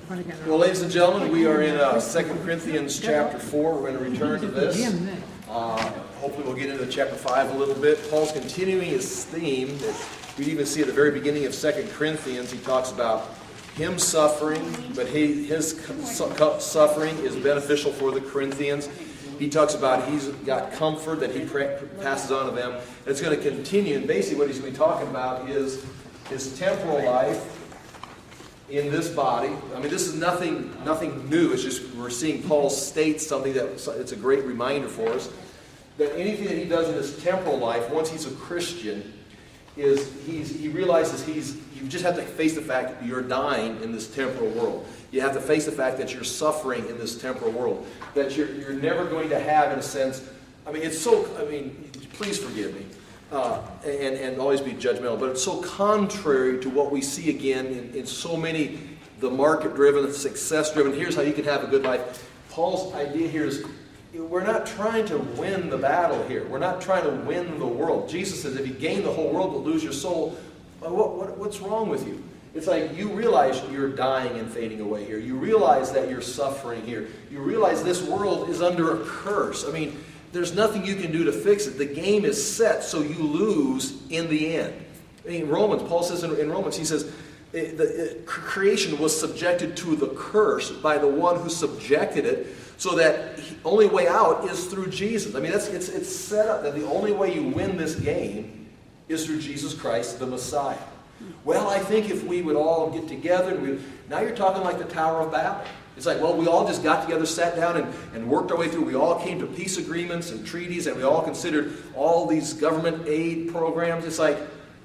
Well, ladies and gentlemen, we are in 2 Corinthians chapter 4. We're going to return to this. Hopefully we'll get into chapter 5 a little bit. Paul's continuing his theme that we even see at the very beginning of 2 Corinthians. He talks about him suffering, but his suffering is beneficial for the Corinthians. He talks about he's got comfort that he passes on to them. And it's going to continue. And basically what he's going to be talking about is his temporal life in this body. I mean, this is nothing new. It's just we're seeing Paul state something that it's a great reminder for us. That anything that he does in his temporal life, once he's a Christian, he realizes you just have to face the fact that you're dying in this temporal world. You have to face the fact that you're suffering in this temporal world. That you're never going to have, in a sense, please forgive me, and always be judgmental, but it's so contrary to what we see again in so many, the market-driven, the success-driven. Here's how you can have a good life. Paul's idea here is, we're not trying to win the battle here. We're not trying to win the world. Jesus says, if you gain the whole world but lose your soul, what's wrong with you? It's like you realize you're dying and fading away here. You realize that you're suffering here. You realize this world is under a curse. I mean, there's nothing you can do to fix it. The game is set, so you lose in the end. I mean, Paul says in Romans, he says, the creation was subjected to the curse by the one who subjected it, so that the only way out is through Jesus. I mean, it's set up that the only way you win this game is through Jesus Christ, the Messiah. Well, I think if we would all get together, now you're talking like the Tower of Babel. It's like, well, we all just got together, sat down, and worked our way through. We all came to peace agreements and treaties, and we all considered all these government aid programs. It's like,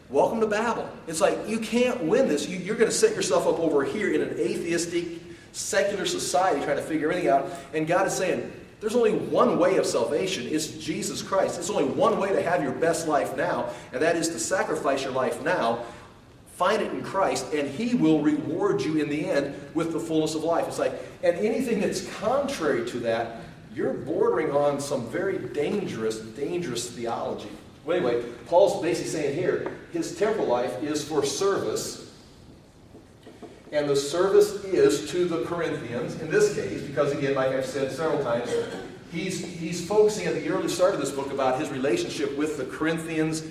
welcome to Babel. It's like, you can't win this. You're going to set yourself up over here in an atheistic, secular society trying to figure everything out. And God is saying, there's only one way of salvation. It's Jesus Christ. There's only one way to have your best life now, and that is to sacrifice your life now. Find it in Christ, and He will reward you in the end with the fullness of life. It's like, and anything that's contrary to that, you're bordering on some very dangerous theology. Well, anyway, Paul's basically saying here, his temporal life is for service, and the service is to the Corinthians, in this case, because again, like I've said several times, he's focusing at the early start of this book about his relationship with the Corinthians,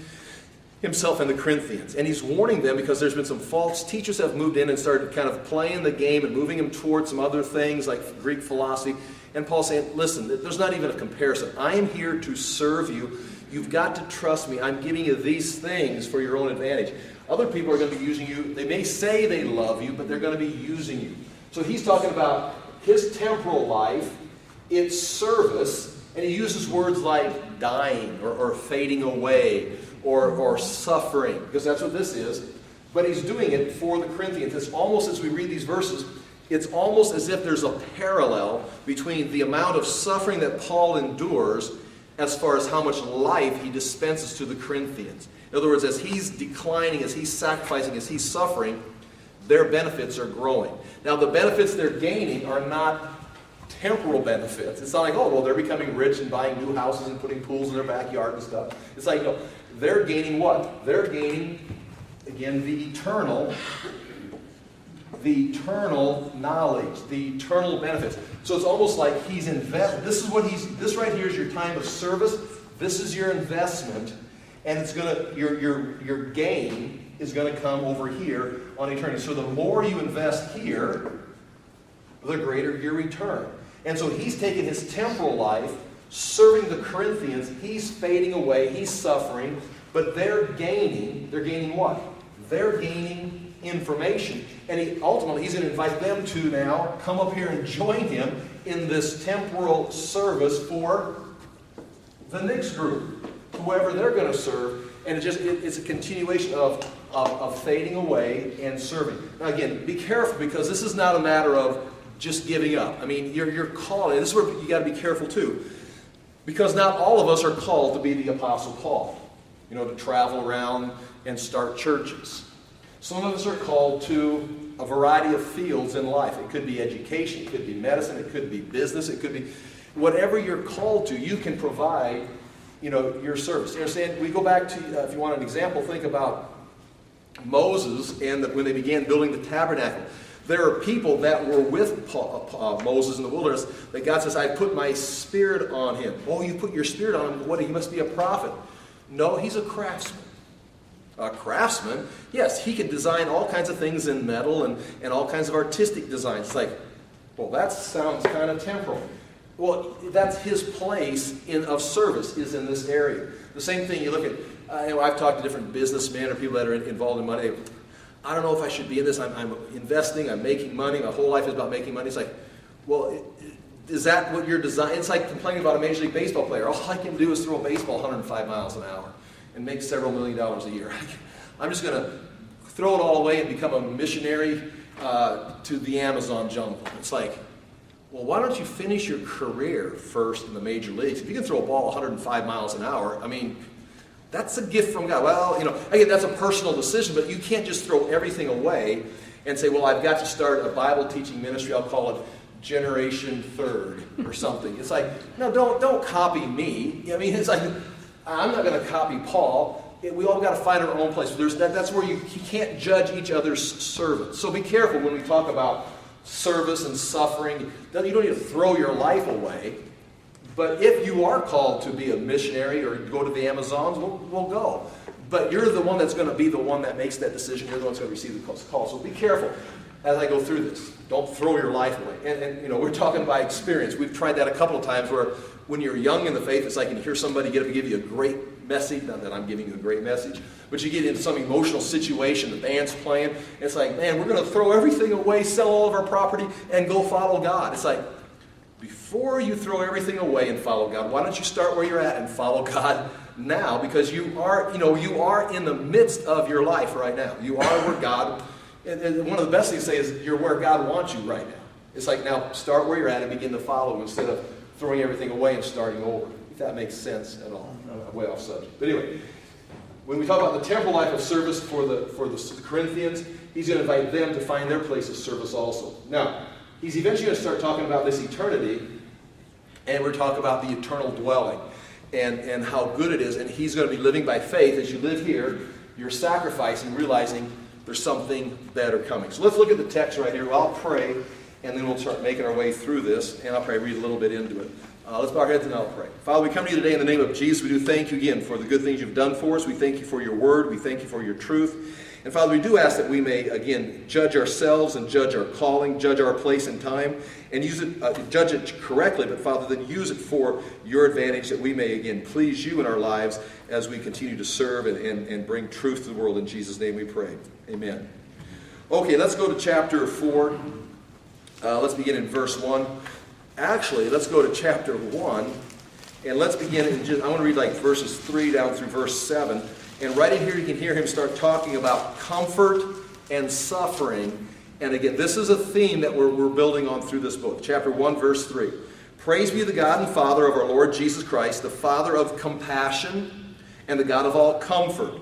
himself and the Corinthians. And he's warning them because there's been some false teachers have moved in and started kind of playing the game and moving them towards some other things like Greek philosophy. And Paul's saying, listen, there's not even a comparison. I am here to serve you. You've got to trust me. I'm giving you these things for your own advantage. Other people are going to be using you. They may say they love you, but they're going to be using you. So he's talking about his temporal life, its service, and he uses words like dying or fading away or suffering, because that's what this is. But he's doing it for the Corinthians. It's almost, as we read these verses, it's almost as if there's a parallel between the amount of suffering that Paul endures as far as how much life he dispenses to the Corinthians. In other words, as he's declining, as he's sacrificing, as he's suffering, their benefits are growing. Now, the benefits they're gaining are not temporal benefits. It's not like, oh, well, they're becoming rich and buying new houses and putting pools in their backyard and stuff. It's like, no, they're gaining what? They're gaining, again, the eternal knowledge, the eternal benefits. So it's almost like he's invested. This right here is your time of service. This is your investment, and it's gonna your gain is gonna come over here on eternity. So the more you invest here, the greater your return. And so he's taken his temporal life, serving the Corinthians. He's fading away. He's suffering, but they're gaining what? They're gaining information. And he's going to invite them to now come up here and join him in this temporal service for the next group, whoever they're going to serve. And it's a continuation of fading away and serving. Now again, be careful, because this is not a matter of just giving up. I mean, you're called, and this is where you got to be careful too, because not all of us are called to be the Apostle Paul, to travel around and start churches. Some of us are called to a variety of fields in life. It could be education, it could be medicine, it could be business, it could be whatever you're called to. You can provide, your service. You understand? We go back to, if you want an example, think about Moses and when they began building the tabernacle. There are people that were with Moses in the wilderness that God says, I put my spirit on him. Oh, you put your spirit on him? What? He must be a prophet. No, he's a craftsman. A craftsman, yes, he can design all kinds of things in metal and all kinds of artistic designs. It's like, well, that sounds kind of temporal. Well, that's his place of service, is in this area. The same thing, you look at, I've talked to different businessmen or people that are involved in money. I don't know if I should be in this. I'm investing, I'm making money. My whole life is about making money. It's like, well, is that what you're designing? It's like complaining about a Major League Baseball player. All I can do is throw a baseball 105 miles an hour and make several $1 million a year. I'm just going to throw it all away and become a missionary to the Amazon jungle. It's like, well, why don't you finish your career first in the major leagues? If you can throw a ball 105 miles an hour, I mean, that's a gift from God. Well, again, that's a personal decision, but you can't just throw everything away and say, well, I've got to start a Bible teaching ministry. I'll call it Generation Third or something. It's like, no, don't copy me. I mean, it's like, I'm not going to copy Paul. We all got to find our own place. That's where you can't judge each other's servants. So be careful when we talk about service and suffering. You don't need to throw your life away. But if you are called to be a missionary or go to the Amazons, we'll go. But you're the one that's going to be the one that makes that decision. You're the one that's going to receive the call. So be careful as I go through this. Don't throw your life away. And we're talking by experience. We've tried that a couple of times where when you're young in the faith, it's like you hear somebody get up and give you a great message. Not that I'm giving you a great message, but you get into some emotional situation, the band's playing. It's like, man, we're going to throw everything away, sell all of our property, and go follow God. It's like, before you throw everything away and follow God, why don't you start where you're at and follow God now? Because you are in the midst of your life right now. You are where God, and one of the best things to say is you're where God wants you right now. It's like, now start where you're at and begin to follow Him instead of throwing everything away and starting over. If that makes sense at all. I'm way off subject. But anyway, when we talk about the temporal life of service for the Corinthians, he's going to invite them to find their place of service also. Now, he's eventually going to start talking about this eternity, and we're talking about the eternal dwelling and how good it is. And he's going to be living by faith. As you live here, you're sacrificing, realizing there's something better coming. So let's look at the text right here. I'll pray, and then we'll start making our way through this, and I'll probably read a little bit into it. Let's bow our heads and I'll pray. Father, we come to you today in the name of Jesus. We do thank you again for the good things you've done for us. We thank you for your word. We thank you for your truth. And Father, we do ask that we may, again, judge ourselves and judge our calling, judge our place and time, and use it, judge it correctly, but Father, then use it for your advantage, that we may, again, please you in our lives as we continue to serve and bring truth to the world. In Jesus' name we pray. Amen. Okay, let's go to chapter 4. Let's begin in verse 1. Actually, let's go to chapter 1, and let's begin I want to read like verses 3 down through verse 7. And right in here you can hear him start talking about comfort and suffering. And again, this is a theme that we're building on through this book. Chapter 1, verse 3. Praise be the God and Father of our Lord Jesus Christ, the Father of compassion and the God of all comfort,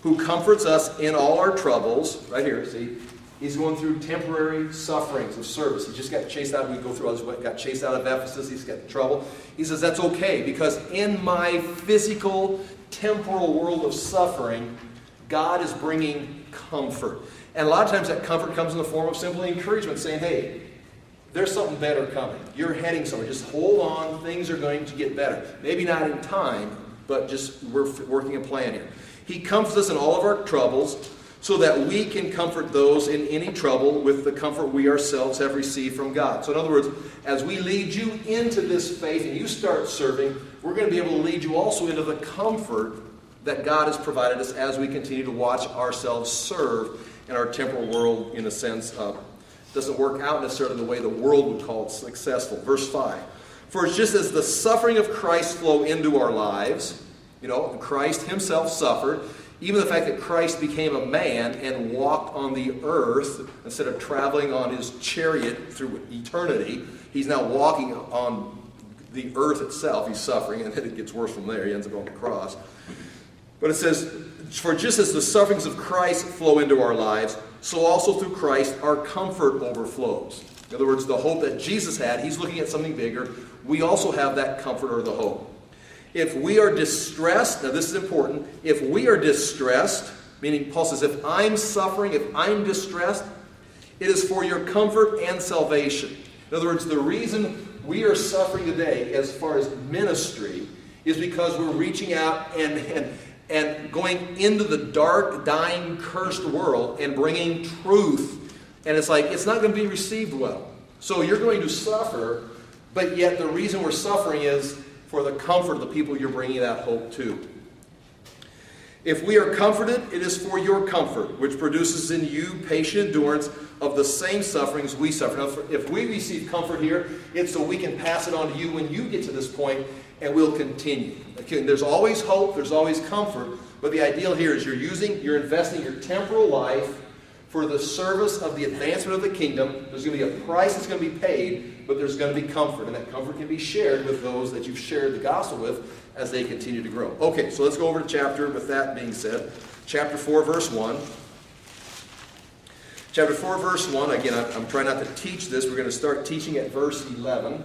who comforts us in all our troubles. Right here, see? He's going through temporary sufferings of service. He just got chased out. We go through all this. Got chased out of Ephesus. He's got trouble. He says, that's okay, because in my physical, temporal world of suffering, God is bringing comfort. And a lot of times that comfort comes in the form of simply encouragement, saying, hey, there's something better coming. You're heading somewhere. Just hold on. Things are going to get better. Maybe not in time, but just we're working a plan here. He comforts us in all of our troubles, so that we can comfort those in any trouble with the comfort we ourselves have received from God. So in other words, as we lead you into this faith and you start serving, we're going to be able to lead you also into the comfort that God has provided us as we continue to watch ourselves serve in our temporal world, in a sense. Doesn't work out necessarily the way the world would call it successful. Verse 5. For it's just as the suffering of Christ flow into our lives, Christ himself suffered. Even the fact that Christ became a man and walked on the earth instead of traveling on his chariot through eternity, he's now walking on the earth itself. He's suffering, and then it gets worse from there. He ends up on the cross. But it says, for just as the sufferings of Christ flow into our lives, so also through Christ our comfort overflows. In other words, the hope that Jesus had, he's looking at something bigger. We also have that comfort or the hope. If we are distressed, now this is important, if we are distressed, meaning Paul says, if I'm suffering, if I'm distressed, It is for your comfort and salvation. In other words, the reason we are suffering today as far as ministry is because we're reaching out and going into the dark, dying, cursed world and bringing truth. And it's like, it's not going to be received well. So you're going to suffer, but yet the reason we're suffering is for the comfort of the people you're bringing that hope to. If we are comforted, it is for your comfort, which produces in you patient endurance of the same sufferings we suffer. Now, if we receive comfort here, it's so we can pass it on to you when you get to this point, and we'll continue. Okay, there's always hope, there's always comfort, but the ideal here is you're investing your temporal life for the service of the advancement of the kingdom. There's going to be a price that's going to be paid, but there's going to be comfort, and that comfort can be shared with those that you've shared the gospel with as they continue to grow. Okay, so let's go over to chapter, with that being said, chapter 4, verse 1. Chapter 4, verse 1, again, I'm trying not to teach this. We're going to start teaching at verse 11.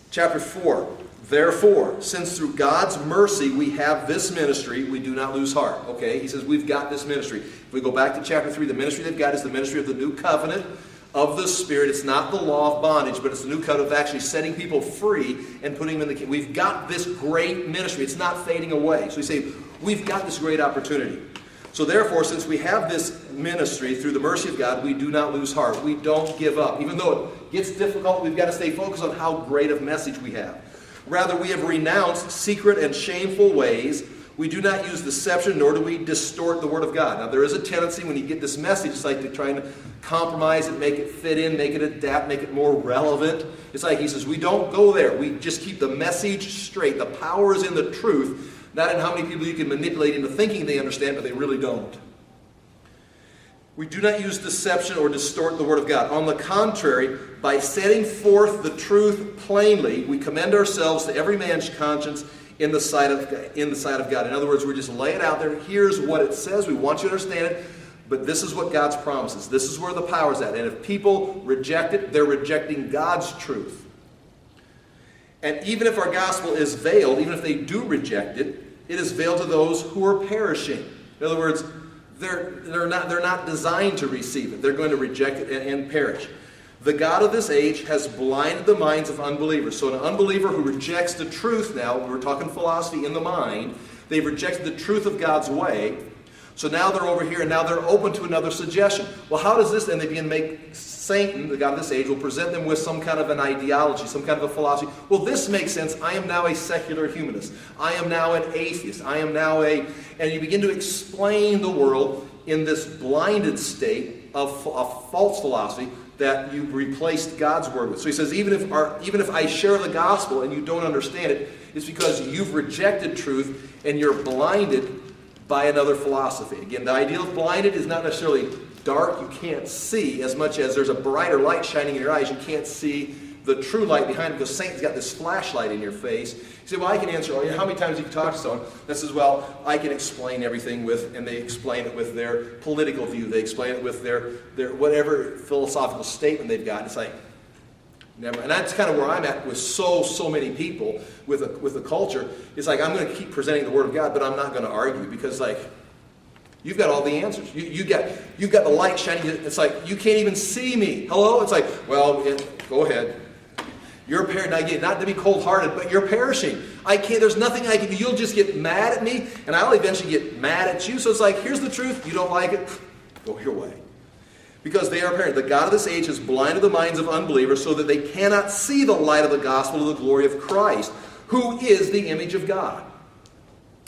Chapter 4, therefore, since through God's mercy we have this ministry, we do not lose heart. Okay, he says we've got this ministry. If we go back to chapter 3, the ministry they've got is the ministry of the new covenant of the Spirit. It's not the law of bondage, but it's the new covenant of actually setting people free and putting them in the kingdom. We've got this great ministry. It's not fading away. So we say, we've got this great opportunity. So therefore, since we have this ministry through the mercy of God, we do not lose heart. We don't give up. Even though it gets difficult, we've got to stay focused on how great of message we have. Rather, we have renounced secret and shameful ways. We do not use deception, nor do we distort the Word of God. Now, there is a tendency when you get this message, it's like they're trying to compromise it, make it fit in, make it adapt, make it more relevant. It's like he says, we don't go there. We just keep the message straight. The power is in the truth, not in how many people you can manipulate into thinking they understand, but they really don't. We do not use deception or distort the Word of God. On the contrary, by setting forth the truth plainly, we commend ourselves to every man's conscience in the sight of God. In other words, we just lay it out there. Here's what it says. We want you to understand it. But this is what God's promises. This is where the power's at. And if people reject it, they're rejecting God's truth. And even if our gospel is veiled, even if they do reject it, it is veiled to those who are perishing. In other words, they're not designed to receive it. They're going to reject it and perish. The God of this age has blinded the minds of unbelievers. So an unbeliever who rejects the truth now, we're talking philosophy in the mind, they've rejected the truth of God's way. So now they're over here and now they're open to another suggestion. Well, how does this, and they begin to make Satan, the God of this age, will present them with some kind of an ideology, some kind of a philosophy. Well, this makes sense. I am now a secular humanist. I am now an atheist. I am now and you begin to explain the world in this blinded state of false philosophy that you replaced God's word with. So he says, even if I share the gospel and you don't understand it, it's because you've rejected truth and you're blinded by another philosophy. Again, the idea of blinded is not necessarily dark, you can't see, as much as there's a brighter light shining in your eyes, you can't see the true light behind it because Satan's got this flashlight in your face. You say, well, I can answer, how many times have you talked to someone that says, well, I can explain everything with, and they explain it with their political view, they explain it with their whatever philosophical statement they've got. It's like, never. And that's kind of where I'm at with so many people with the culture. It's like, I'm going to keep presenting the Word of God, but I'm not going to argue because, like, you've got all the answers. You've got the light shining. It's like, you can't even see me. Hello? It's like, well, go ahead. You're perishing. Not to be cold-hearted, but you're perishing. I can't. There's nothing I can do. You'll just get mad at me, and I'll eventually get mad at you. So it's like, here's the truth. You don't like it? Go your way. Because they are perishing. The God of this age has blinded the minds of unbelievers so that they cannot see the light of the gospel of the glory of Christ, who is the image of God.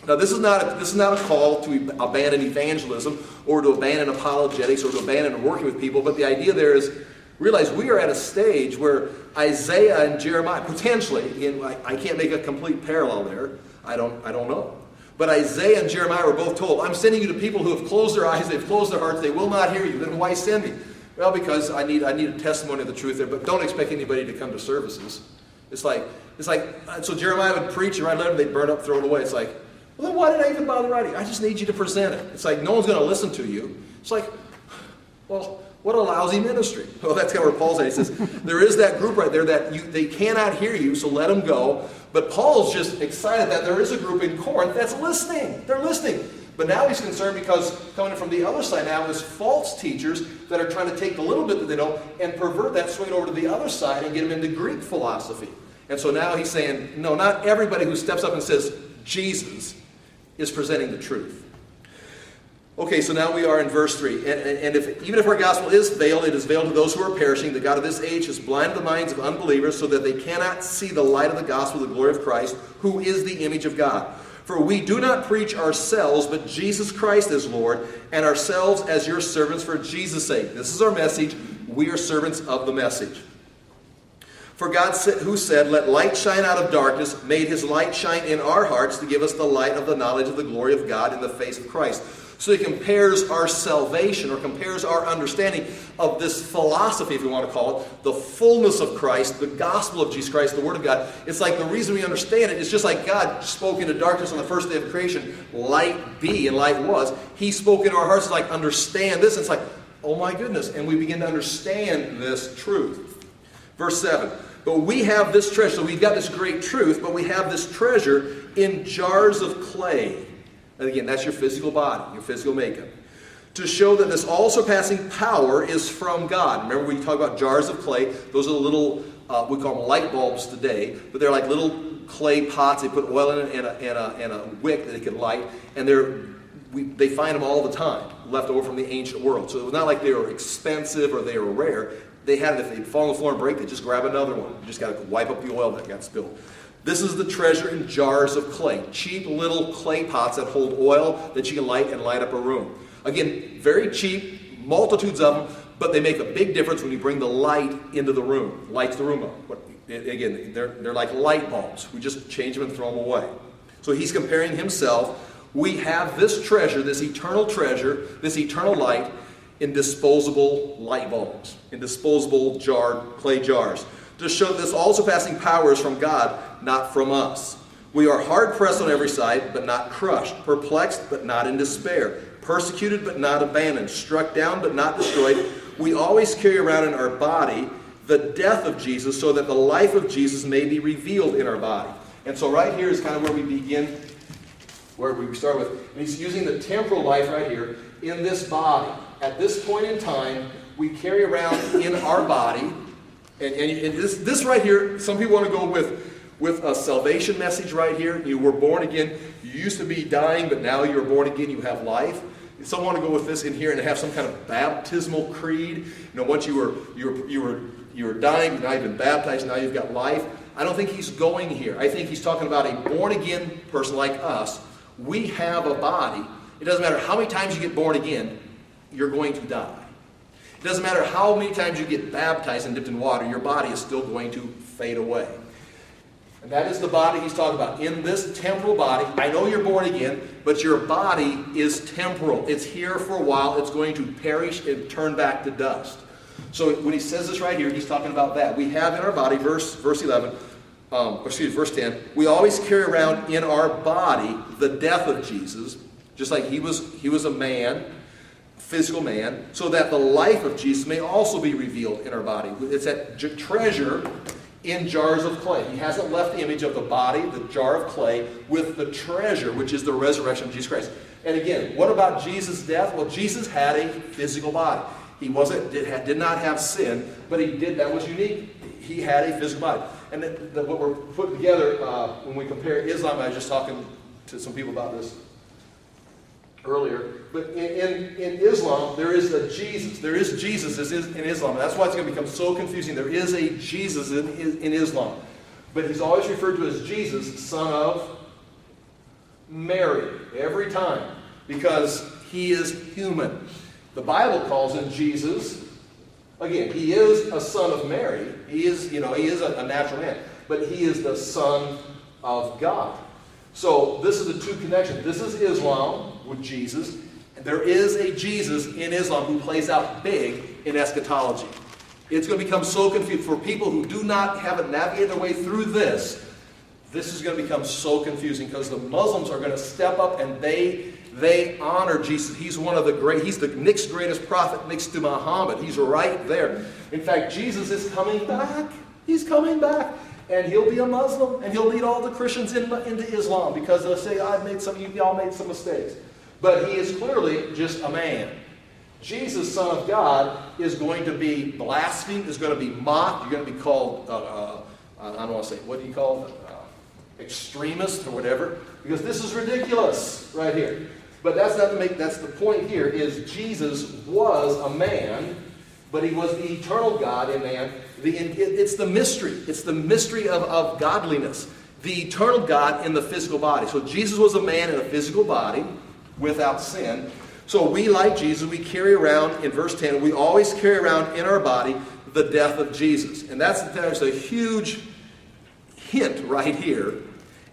Now, this is not a call to abandon evangelism or to abandon apologetics or to abandon working with people, but the idea there is, realize we are at a stage where Isaiah and Jeremiah, potentially, I can't make a complete parallel there, I don't know. But Isaiah and Jeremiah were both told, I'm sending you to people who have closed their eyes, they've closed their hearts, they will not hear you. Then why send me? Well, because I need a testimony of the truth there, but don't expect anybody to come to services. It's like, so Jeremiah would preach and write a letter, they'd burn up, throw it away. It's like, well, then why did I even bother writing? I just need you to present it. It's like, no one's going to listen to you. It's like, well, what a lousy ministry. Well, that's kind of where Paul's at. He says, there is that group right there that they cannot hear you, so let them go. But Paul's just excited that there is a group in Corinth that's listening. They're listening. But now he's concerned because coming from the other side now is false teachers that are trying to take the little bit that they know and pervert that, swing it over to the other side and get them into Greek philosophy. And so now he's saying, no, not everybody who steps up and says Jesus is presenting the truth. Okay, so now we are in verse 3. And even if our gospel is veiled, it is veiled to those who are perishing. The God of this age has blinded the minds of unbelievers so that they cannot see the light of the gospel, the glory of Christ, who is the image of God. For we do not preach ourselves, but Jesus Christ as Lord, and ourselves as your servants for Jesus' sake. This is our message. We are servants of the message. For God, who said, let light shine out of darkness, made his light shine in our hearts to give us the light of the knowledge of the glory of God in the face of Christ. So he compares our salvation, or compares our understanding of this philosophy, if you want to call it, the fullness of Christ, the gospel of Jesus Christ, the Word of God. It's like the reason we understand it is just like God spoke into darkness on the first day of creation, light be, and light was. He spoke into our hearts, like, understand this. It's like, oh my goodness. And we begin to understand this truth. Verse 7. But we have this treasure. So we've got this great truth, but we have this treasure in jars of clay. And again, that's your physical body, your physical makeup. To show that this all-surpassing power is from God. Remember we talk about jars of clay. Those are the little, we call them light bulbs today, but they're like little clay pots. They put oil in it and a wick that they can light. And they find them all the time, left over from the ancient world. So it was not like they were expensive or they were rare. They had it, if they'd fall on the floor and break, they just grab another one. You just got to wipe up the oil that got spilled. This is the treasure in jars of clay. Cheap little clay pots that hold oil that you can light and light up a room. Again, very cheap, multitudes of them, but they make a big difference when you bring the light into the room. Lights the room up. Again, they're like light bulbs. We just change them and throw them away. So he's comparing himself. We have this treasure, this eternal treasure, this eternal light in disposable light bulbs, in disposable clay jars. To show that this all-surpassing power is from God, not from us. We are hard-pressed on every side, but not crushed, perplexed, but not in despair, persecuted, but not abandoned, struck down, but not destroyed. We always carry around in our body the death of Jesus, so that the life of Jesus may be revealed in our body. And so right here is kind of where we begin, where we start with. And he's using the temporal life right here in this body. At this point in time, we carry around in our body. And this right here, some people want to go with a salvation message right here. You were born again. You used to be dying, but now you're born again. You have life. Some want to go with this in here and have some kind of baptismal creed. You know, once you were dying, now you've been baptized, now you've got life. I don't think he's going here. I think he's talking about a born again person like us. We have a body. It doesn't matter how many times you get born again, you're going to die. It doesn't matter how many times you get baptized and dipped in water, your body is still going to fade away. And that is the body he's talking about. In this temporal body, I know you're born again, but your body is temporal. It's here for a while. It's going to perish and turn back to dust. So when he says this right here, he's talking about that. We have in our body, verse 10, we always carry around in our body the death of Jesus, just like he was a man, physical man, so that the life of Jesus may also be revealed in our body. It's that treasure in jars of clay. He hasn't left the image of the body, the jar of clay, with the treasure, which is the resurrection of Jesus Christ. And again, what about Jesus' death? Well, Jesus had a physical body. He did not have sin, but he did. That was unique. He had a physical body. And what we're putting together when we compare Islam, I was just talking to some people about this earlier, but in Islam, there is a Jesus. There is Jesus in Islam. And that's why it's going to become so confusing. There is a Jesus in Islam. But he's always referred to as Jesus, son of Mary, every time, because he is human. The Bible calls him Jesus. Again, he is a son of Mary. He is a natural man. But he is the Son of God. So this is the two connections. This is Islam with Jesus. And there is a Jesus in Islam who plays out big in eschatology. It's going to become so confusing. For people who haven't navigated their way through this is going to become so confusing because the Muslims are going to step up and they honor Jesus. He's he's the next greatest prophet next to Muhammad. He's right there. In fact, Jesus is coming back. He's coming back. And he'll be a Muslim, and he'll lead all the Christians into Islam because they'll say, you all made some mistakes. But he is clearly just a man. Jesus, Son of God, is going to be blasphemed, is going to be mocked. You're going to be called, I don't want to say, what do you call it? Extremist or whatever. Because this is ridiculous right here. But that's the point here, is Jesus was a man, but he was the eternal God in man. It's the mystery. It's the mystery of godliness. The eternal God in the physical body. So Jesus was a man in a physical body without sin. So we, like Jesus, we carry around, in verse 10, we always carry around in our body the death of Jesus. And there's a huge hint right here,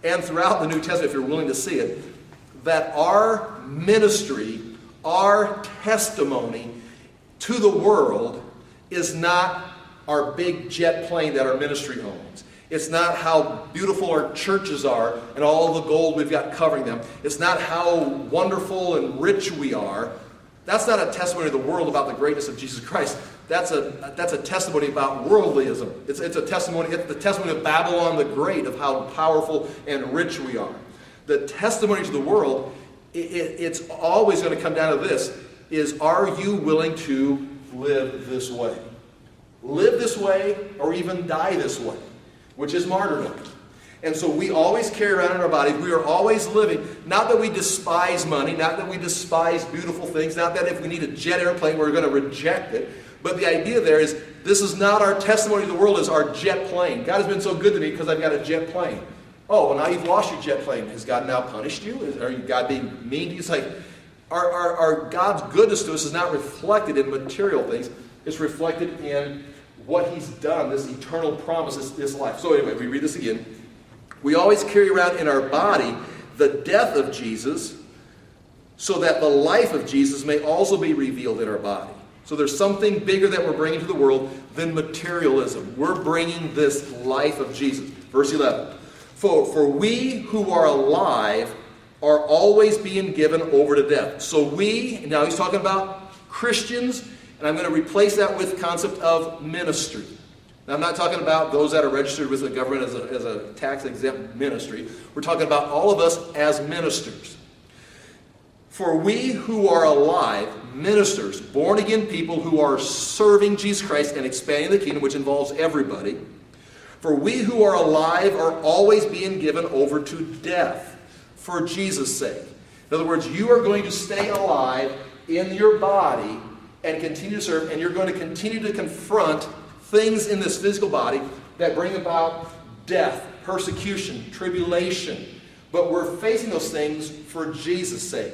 and throughout the New Testament, if you're willing to see it, that our ministry, our testimony to the world is not our big jet plane that our ministry owns. It's not how beautiful our churches are and all the gold we've got covering them. It's not how wonderful and rich we are. That's not a testimony to the world about the greatness of Jesus Christ. That's a testimony about worldlyism. It's the testimony of Babylon the Great, of how powerful and rich we are. The testimony to the world, it's always going to come down to this, is, are you willing to live this way? Live this way or even die this way, which is martyrdom. And so we always carry around in our bodies, we are always living, not that we despise money, not that we despise beautiful things, not that if we need a jet airplane we're going to reject it, but the idea there is, this is not our testimony to the world, is our jet plane. God has been so good to me because I've got a jet plane. Oh, well, now you've lost your jet plane. Has God now punished you? Are you God being mean to you? It's like, our God's goodness to us is not reflected in material things. It's reflected in what he's done, this eternal promise, this life. So anyway, we read this again. We always carry around in our body the death of Jesus, so that the life of Jesus may also be revealed in our body. So there's something bigger that we're bringing to the world than materialism. We're bringing this life of Jesus. Verse 11. For we who are alive are always being given over to death. So we, now he's talking about Christians, and I'm going to replace that with the concept of ministry. Now, I'm not talking about those that are registered with the government as a tax-exempt ministry. We're talking about all of us as ministers. For we who are alive, ministers, born-again people who are serving Jesus Christ and expanding the kingdom, which involves everybody, for we who are alive are always being given over to death for Jesus' sake. In other words, you are going to stay alive in your body and continue to serve, and you're going to continue to confront things in this physical body that bring about death, persecution, tribulation. But we're facing those things for Jesus' sake.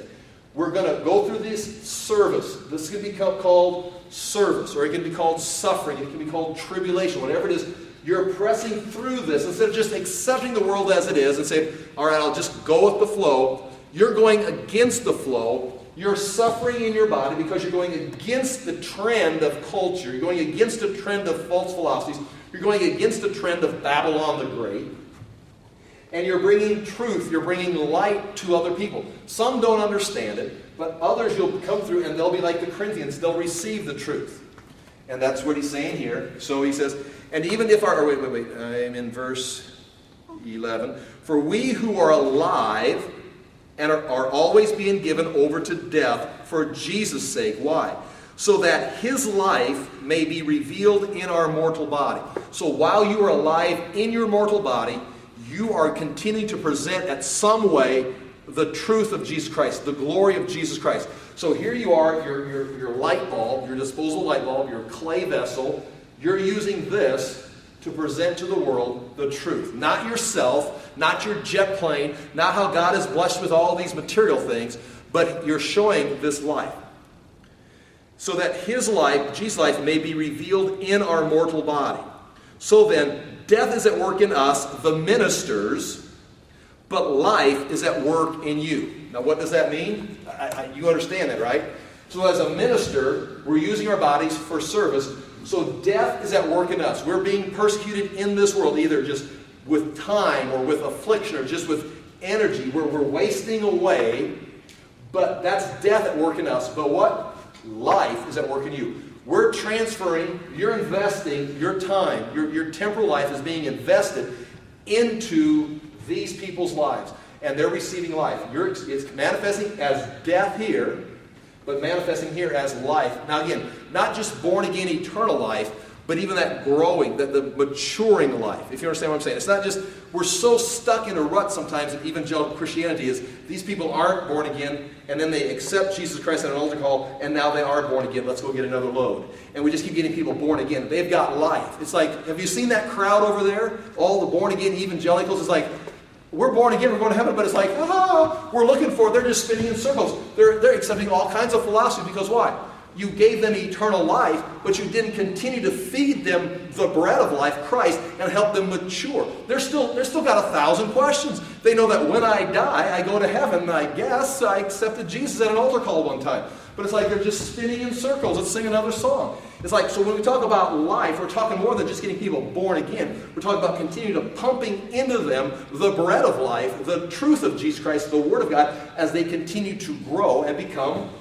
We're going to go through this service. This can be called service, or it can be called suffering. It can be called tribulation, whatever it is. You're pressing through this instead of just accepting the world as it is and saying, all right, I'll just go with the flow. You're going against the flow. You're suffering in your body because you're going against the trend of culture. You're going against the trend of false philosophies. You're going against the trend of Babylon the Great. And you're bringing truth. You're bringing light to other people. Some don't understand it, but others you'll come through and they'll be like the Corinthians. They'll receive the truth. And that's what he's saying here. So he says, and even if our... Wait. I'm in verse 11. For we who are alive and are always being given over to death for Jesus' sake. Why? So that his life may be revealed in our mortal body. So while you are alive in your mortal body, you are continuing to present at some way the truth of Jesus Christ, the glory of Jesus Christ. So here you are, your light bulb, your disposable light bulb, your clay vessel. You're using this to present to the world the truth. Not yourself, not your jet plane, not how God is blessed with all these material things, but you're showing this life. So that his life, Jesus' life, may be revealed in our mortal body. So then, death is at work in us, the ministers, but life is at work in you. Now what does that mean? You understand that, right? So as a minister, we're using our bodies for service. So death is at work in us. We're being persecuted in this world, either just with time or with affliction or just with energy. We're wasting away, but that's death at work in us. But what? Life is at work in you. We're transferring, you're investing your time, your temporal life is being invested into these people's lives. and they're receiving life. It's manifesting as death here, but manifesting here as life. Now again, not just born again eternal life, but even that growing, the maturing life, if you understand what I'm saying. It's not just, we're so stuck in a rut sometimes that evangelical Christianity is, these people aren't born again, and then they accept Jesus Christ at an altar call, and now they are born again, let's go get another load. And we just keep getting people born again. They've got life. It's like, have you seen that crowd over there? All the born again evangelicals, it's like, we're born again, we're going to heaven, but it's like, we're looking for it. They're just spinning in circles. They're accepting all kinds of philosophy, because why? You gave them eternal life, but you didn't continue to feed them the bread of life, Christ, and help them mature. They're still got 1,000 questions. They know that when I die, I go to heaven. I guess I accepted Jesus at an altar call one time. But it's like they're just spinning in circles. Let's sing another song. It's like, so when we talk about life, we're talking more than just getting people born again. We're talking about continuing to pumping into them the bread of life, the truth of Jesus Christ, the Word of God, as they continue to grow and become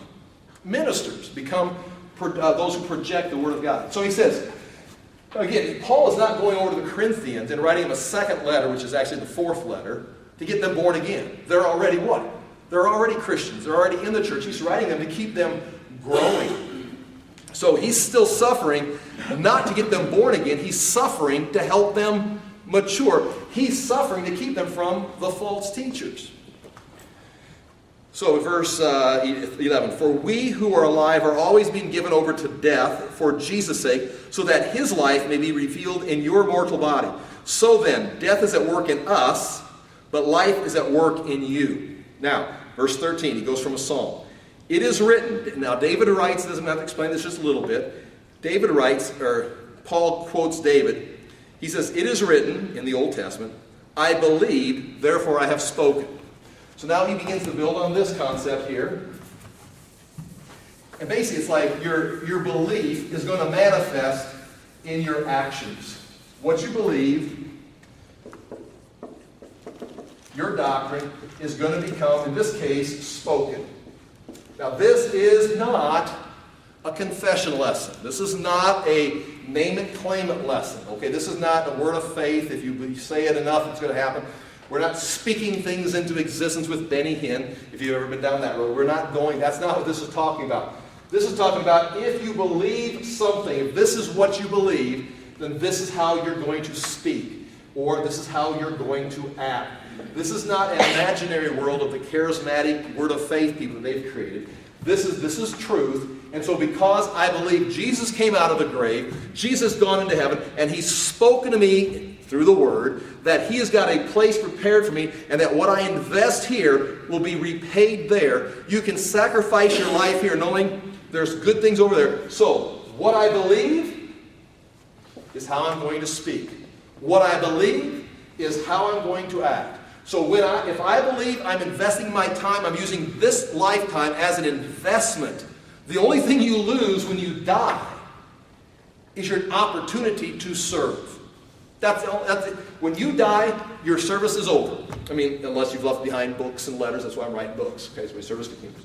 ministers, become those who project the Word of God. So he says, again, Paul is not going over to the Corinthians and writing them a second letter, which is actually the fourth letter, to get them born again. They're already what? They're already Christians. They're already in the church. He's writing them to keep them growing. So he's still suffering, not to get them born again. He's suffering to help them mature. He's suffering to keep them from the false teachers. So verse 11, for we who are alive are always being given over to death for Jesus' sake, so that his life may be revealed in your mortal body. So then, death is at work in us, but life is at work in you. Now, verse 13, he goes from a psalm. It is written, now David writes, doesn't have to explain this just a little bit. David writes, or Paul quotes David. He says, it is written in the Old Testament, I believe, therefore I have spoken. So now he begins to build on this concept here. And basically it's like your belief is going to manifest in your actions. What you believe, your doctrine, is going to become, in this case, spoken. Now this is not a confession lesson. This is not a name it, claim it lesson. Okay, this is not a word of faith. If you say it enough, it's going to happen. We're not speaking things into existence with Benny Hinn, if you've ever been down that road. We're not going, that's not what this is talking about. This is talking about if you believe something, if this is what you believe, then this is how you're going to speak, or this is how you're going to act. This is not an imaginary world of the charismatic word of faith people that they've created. This is truth. And so because I believe Jesus came out of the grave, Jesus has gone into heaven, and he's spoken to me through the Word, that he has got a place prepared for me, and that what I invest here will be repaid there. You can sacrifice your life here knowing there's good things over there. So, what I believe is how I'm going to speak. What I believe is how I'm going to act. So if I believe I'm investing my time, I'm using this lifetime as an investment. The only thing you lose when you die is your opportunity to serve. That's it. When you die, your service is over. I mean, unless you've left behind books and letters. That's why I'm writing books. Okay, so my service continues.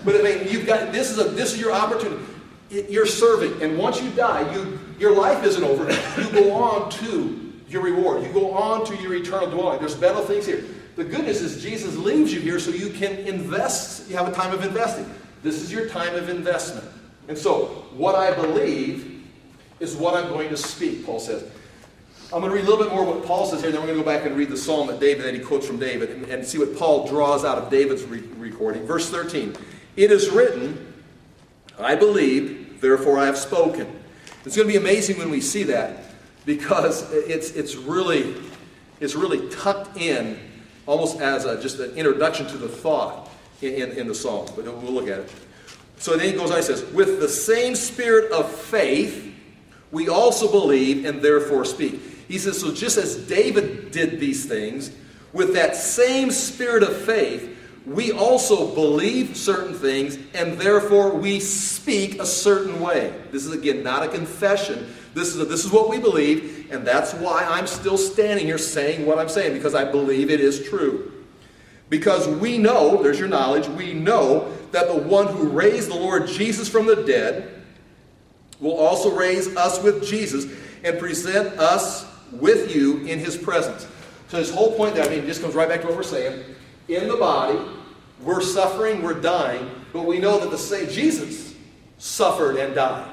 But I mean, you've got this is your opportunity. You're serving, and once you die, your life isn't over. You go on to your reward. You go on to your eternal dwelling. There's better things here. The good news is Jesus leaves you here so you can invest. You have a time of investing. This is your time of investment. And so, what I believe is what I'm going to speak, Paul says. I'm going to read a little bit more what Paul says here, then we're going to go back and read the psalm that he quotes from David, and see what Paul draws out of David's recording. Verse 13, it is written, I believe, therefore I have spoken. It's going to be amazing when we see that, because it's really tucked in almost as just an introduction to the thought in the psalm, but we'll look at it. So then he goes on, he says, with the same spirit of faith, we also believe and therefore speak. He says, so just as David did these things, with that same spirit of faith, we also believe certain things, and therefore we speak a certain way. This is, again, not a confession. This is what we believe, and that's why I'm still standing here saying what I'm saying, because I believe it is true. Because we know, there's your knowledge, we know that the one who raised the Lord Jesus from the dead will also raise us with Jesus and present us with you in his presence. So his whole point there, it just comes right back to what we're saying. In the body, we're suffering, we're dying, but we know that the same Jesus suffered and died.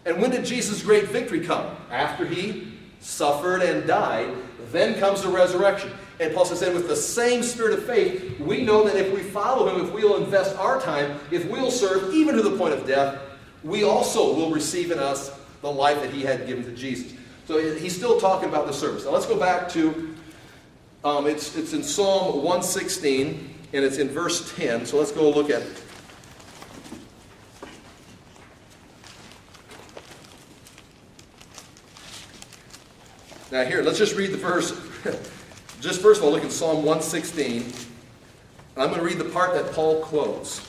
And when did Jesus' great victory come? After he suffered and died, then comes the resurrection. And Paul says, with the same spirit of faith, we know that if we follow him, if we'll invest our time, if we'll serve even to the point of death, we also will receive in us the life that he had given to Jesus. So he's still talking about the service. Now let's go back to, it's in Psalm 116, and it's in verse 10. So let's go look at it. Now here, let's just read the verse. Just first of all, look at Psalm 116. I'm going to read the part that Paul quotes.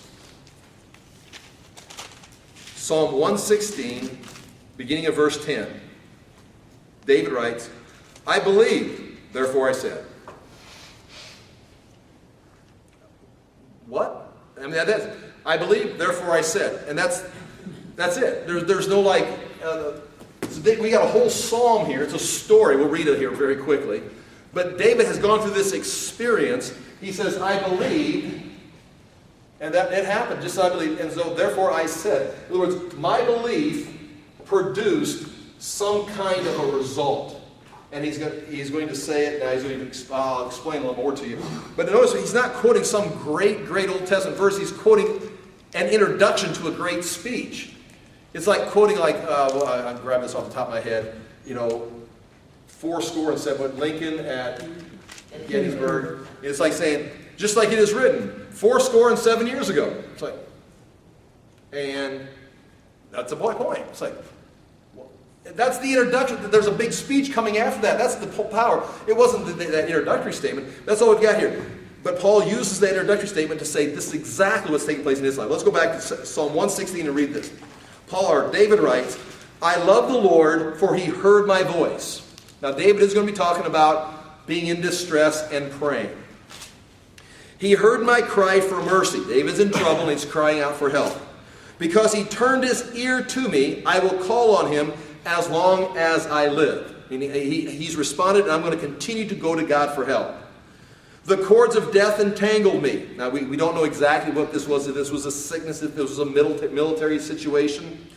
Psalm 116, beginning of verse 10. David writes, I believed, therefore I said. What? I believe, therefore I said. And that's it. There's no like... we got a whole psalm here. It's a story. We'll read it here very quickly. But David has gone through this experience. He says, I believe, and that it happened, just as I believe, and so therefore I said. In other words, my belief produced some kind of a result. And he's going to say it now. He's going to I'll explain a little more to you. But notice he's not quoting some great Old Testament verse. He's quoting an introduction to a great speech. It's like quoting I grab this off the top of my head, 407, Lincoln at Gettysburg. It's like saying, just like it is written, 407 years ago. It's like, and that's the point. It's like, well, that's the introduction. There's a big speech coming after that. That's the power. It wasn't that introductory statement. That's all we've got here. But Paul uses that introductory statement to say this is exactly what's taking place in his life. Let's go back to Psalm 116 and read this. David writes, I love the Lord, for he heard my voice. Now, David is going to be talking about being in distress and praying. He heard my cry for mercy. David's in trouble and he's crying out for help. Because he turned his ear to me, I will call on him as long as I live. He's responded, and I'm going to continue to go to God for help. The cords of death entangled me. Now, we don't know exactly what this was. If this was a sickness, if this was a military situation,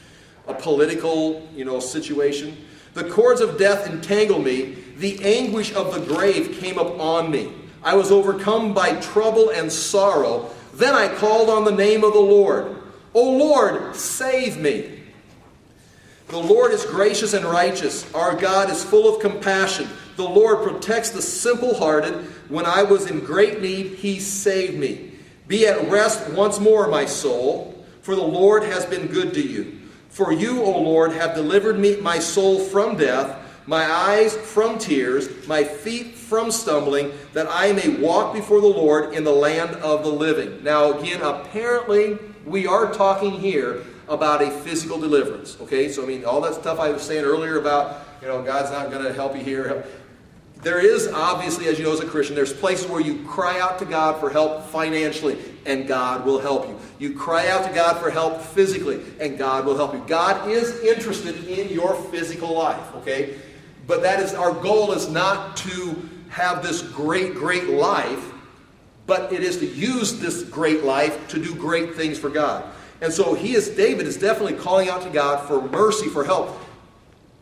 a political, situation. The cords of death entangled me. The anguish of the grave came upon me. I was overcome by trouble and sorrow. Then I called on the name of the Lord. O Lord, save me. The Lord is gracious and righteous. Our God is full of compassion. The Lord protects the simple-hearted. When I was in great need, he saved me. Be at rest once more, my soul, for the Lord has been good to you. For you, O Lord, have delivered my soul from death, my eyes from tears, my feet from stumbling, that I may walk before the Lord in the land of the living. Now, again, apparently, we are talking here about a physical deliverance. Okay, so all that stuff I was saying earlier about, God's not going to help you here. There is, obviously, as you know as a Christian, there's places where you cry out to God for help financially, and God will help you. You cry out to God for help physically, and God will help you. God is interested in your physical life, okay? But our goal is not to have this great life, but it is to use this great life to do great things for God. And so David is definitely calling out to God for mercy, for help,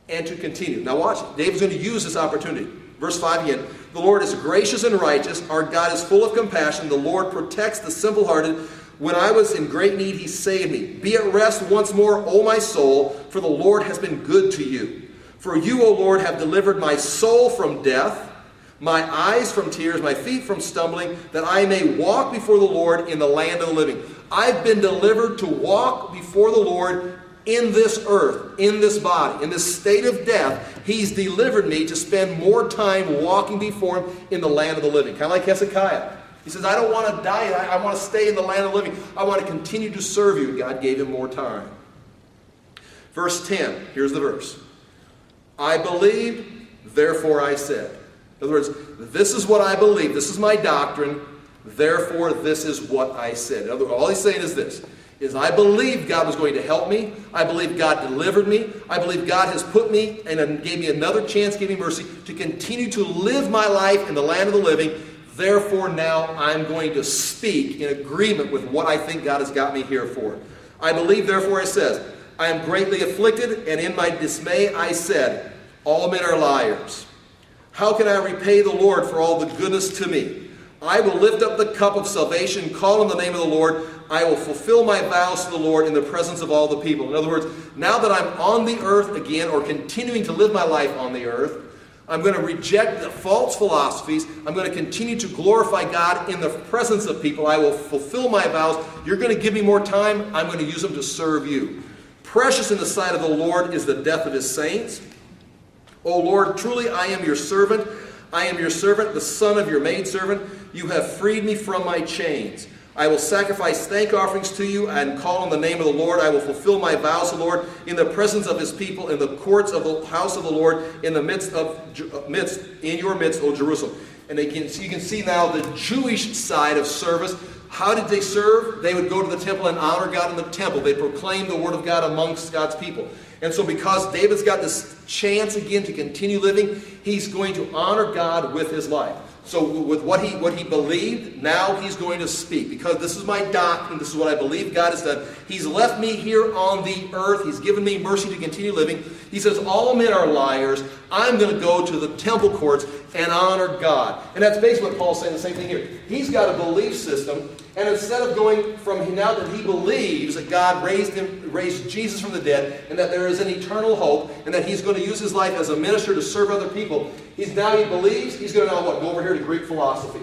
and to continue. Now watch, David's going to use this opportunity. Verse 5 again, the Lord is gracious and righteous. Our God is full of compassion. The Lord protects the simple-hearted. When I was in great need, he saved me. Be at rest once more, O my soul, for the Lord has been good to you. For you, O Lord, have delivered my soul from death, my eyes from tears, my feet from stumbling, that I may walk before the Lord in the land of the living. I've been delivered to walk before the Lord in this earth, in this body, in this state of death. He's delivered me to spend more time walking before him in the land of the living. Kind of like Hezekiah. He says, I don't want to die. I want to stay in the land of the living. I want to continue to serve you. God gave him more time. Verse 10, here's the verse. I believed, therefore I said. In other words, this is what I believe. This is my doctrine. Therefore, this is what I said. In other words, all he's saying is this. is I believe God was going to help me. I believe God delivered me. I believe God has put me and gave me another chance, gave me mercy to continue to live my life in the land of the living. Therefore, now I'm going to speak in agreement with what I think God has got me here for. I believe, therefore, it says, I am greatly afflicted, and in my dismay I said, all men are liars. How can I repay the Lord for all the goodness to me? I will lift up the cup of salvation, call on the name of the Lord. I will fulfill my vows to the Lord in the presence of all the people. In other words, now that I'm on the earth again, or continuing to live my life on the earth, I'm going to reject the false philosophies. I'm going to continue to glorify God in the presence of people. I will fulfill my vows. You're going to give me more time. I'm going to use them to serve you. Precious in the sight of the Lord is the death of his saints. O Lord, truly I am your servant. I am your servant, the son of your maidservant. You have freed me from my chains. I will sacrifice thank offerings to you and call on the name of the Lord. I will fulfill my vows to the Lord in the presence of his people, in the courts of the house of the Lord, in your midst, O Jerusalem. And again, so you can see now the Jewish side of service. How did they serve? They would go to the temple and honor God in the temple. They proclaim the word of God amongst God's people. And so because David's got this chance again to continue living, he's going to honor God with his life. So with what he believed, now he's going to speak. Because this is my doctrine, this is what I believe God has done. He's left me here on the earth. He's given me mercy to continue living. He says, all men are liars. I'm going to go to the temple courts and honor God. And that's basically what Paul's saying, the same thing here. He's got a belief system, and instead of going from now that he believes that God raised Jesus from the dead, and that there is an eternal hope, and that he's going to use his life as a minister to serve other people, he believes he's going to now what? Go over here to Greek philosophy.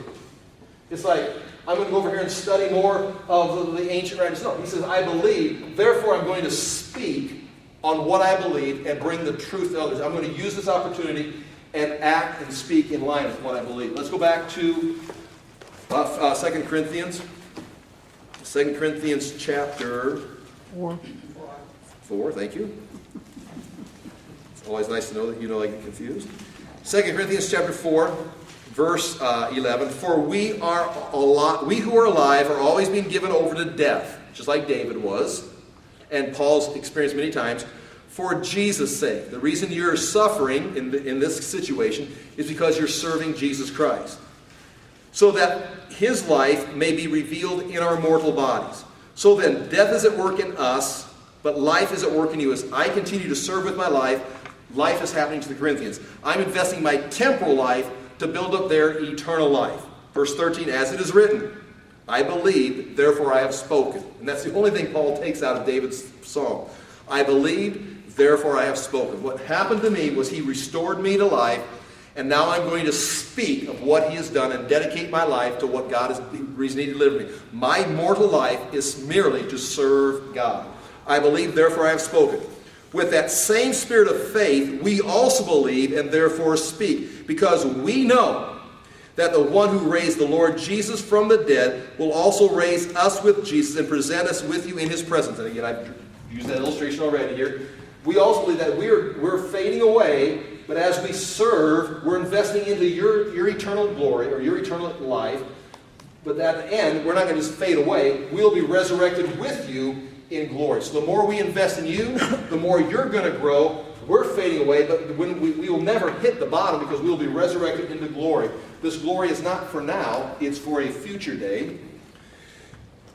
It's like, I'm going to go over here and study more of the ancient writings. No, he says, I believe, therefore I'm going to speak on what I believe and bring the truth to others. I'm going to use this opportunity and act and speak in line with what I believe. Let's go back to 2 Corinthians. 2 Corinthians chapter 4. 4, thank you. It's always nice to know that you know I get confused. 2 Corinthians chapter 4, verse 11. For we who are alive are always being given over to death, just like David was, and Paul's experienced many times, for Jesus' sake. The reason you're suffering in this situation is because you're serving Jesus Christ, so that his life may be revealed in our mortal bodies. So then, death is at work in us, but life is at work in you. As I continue to serve with my life, life is happening to the Corinthians. I'm investing my temporal life to build up their eternal life. Verse 13, as it is written, I believed, therefore I have spoken. And that's the only thing Paul takes out of David's psalm. I believed, therefore I have spoken. What happened to me was he restored me to life, and now I'm going to speak of what he has done and dedicate my life to what God has the reason he delivered me. My mortal life is merely to serve God. I believe, therefore I have spoken. With that same spirit of faith, we also believe and therefore speak, because we know that the one who raised the Lord Jesus from the dead will also raise us with Jesus and present us with you in his presence. And again, I've used that illustration already here. We also believe that we're fading away, but as we serve, we're investing into your eternal glory or your eternal life. But at the end, we're not going to just fade away. We'll be resurrected with you in glory. So the more we invest in you, the more you're going to grow. We're fading away, but when we will never hit the bottom because we will be resurrected into glory. This glory is not for now, it's for a future day.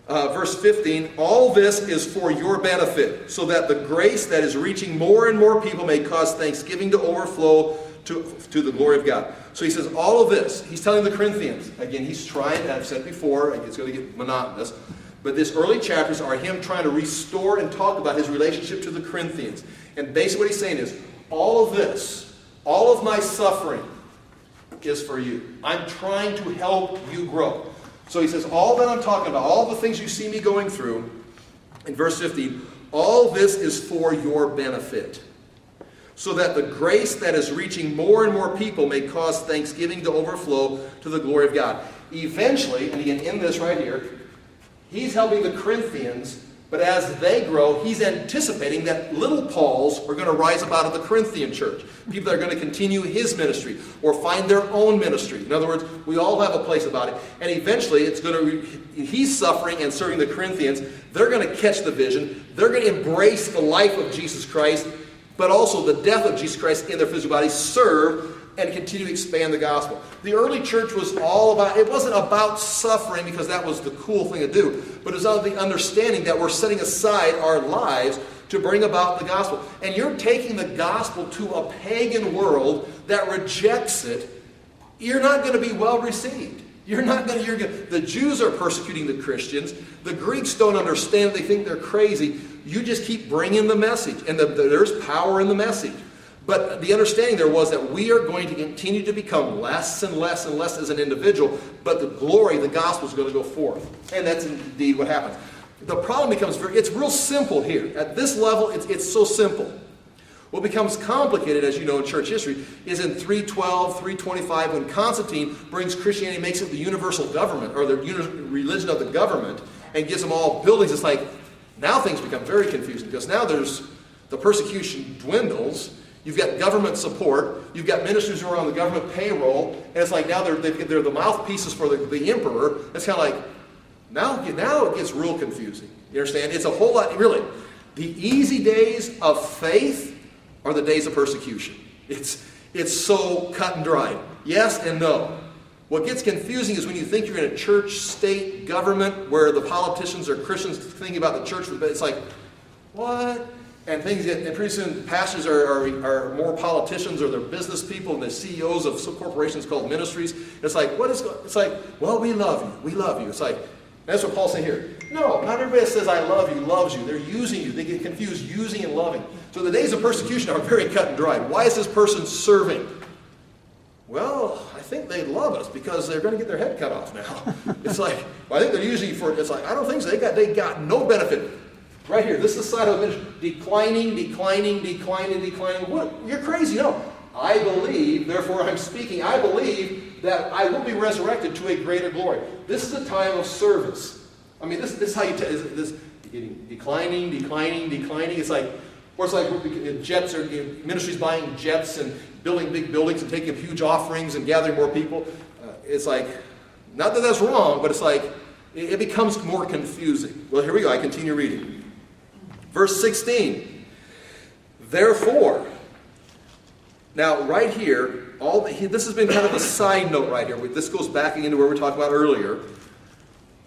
Verse 15, all this is for your benefit, so that the grace that is reaching more and more people may cause thanksgiving to overflow to the glory of God. So he says all of this, he's telling the Corinthians. Again, he's trying, and I've said before, it's going to get monotonous, but these early chapters are him trying to restore and talk about his relationship to the Corinthians. And basically what he's saying is, all of this, all of my suffering is for you. I'm trying to help you grow. So he says, all that I'm talking about, all the things you see me going through, in verse 15, all this is for your benefit, so that the grace that is reaching more and more people may cause thanksgiving to overflow to the glory of God. Eventually, and again in this right here, he's helping the Corinthians But as they grow, he's anticipating that little Pauls are going to rise up out of the Corinthian church. People that are going to continue his ministry or find their own ministry. In other words, we all have a place about it. And eventually, he's suffering and serving the Corinthians. They're going to catch the vision. They're going to embrace the life of Jesus Christ, but also the death of Jesus Christ in their physical bodies, serve and continue to expand the gospel. The early church was all about, it wasn't about suffering because that was the cool thing to do, but it was out of the understanding that we're setting aside our lives to bring about the gospel. And you're taking the gospel to a pagan world that rejects it. You're not going to be well received. The Jews are persecuting the Christians. The Greeks don't understand. They think they're crazy. You just keep bringing the message. And there's power in the message. But the understanding there was that we are going to continue to become less and less and less as an individual, but the glory, the gospel is going to go forth. And that's indeed what happens. The problem becomes, it's real simple here. At this level, it's so simple. What becomes complicated, as you know in church history, is in 312, 325, when Constantine brings Christianity, makes it the universal government, or the religion of the government, and gives them all buildings. It's like, now things become very confusing, because now the persecution dwindles. You've got government support. You've got ministers who are on the government payroll. And it's like now they're the mouthpieces for the emperor. It's kind of like, now it gets real confusing. You understand? It's a whole lot, really. The easy days of faith are the days of persecution. It's so cut and dried. Yes and no. What gets confusing is when you think you're in a church, state, government, where the politicians are Christians thinking about the church. It's like, what? And pretty soon pastors are more politicians, or they're business people, and they're CEOs of some corporations called ministries. It's like, it's like, well, we love you. We love you. It's like, that's what Paul's saying here. No, not everybody that says I love you loves you. They're using you. They get confused using and loving. So the days of persecution are very cut and dried. Why is this person serving? Well, I think they love us because they're going to get their head cut off now. It's like, well, I think they're using you for, it's like, I don't think so. They got no benefit. Right here, this is the side of the ministry. Declining. What? You're crazy. No. I believe, therefore I'm speaking, I believe that I will be resurrected to a greater glory. This is a time of service. I mean, this is how you tell this declining. It's like, or it's like jets or ministries buying jets and building big buildings and taking up huge offerings and gathering more people. It's like, not that that's wrong, but it's like, it becomes more confusing. Well, here we go. I continue reading. Verse 16, therefore, now right here, this has been kind of a side note right here. This goes back into where we talked about earlier,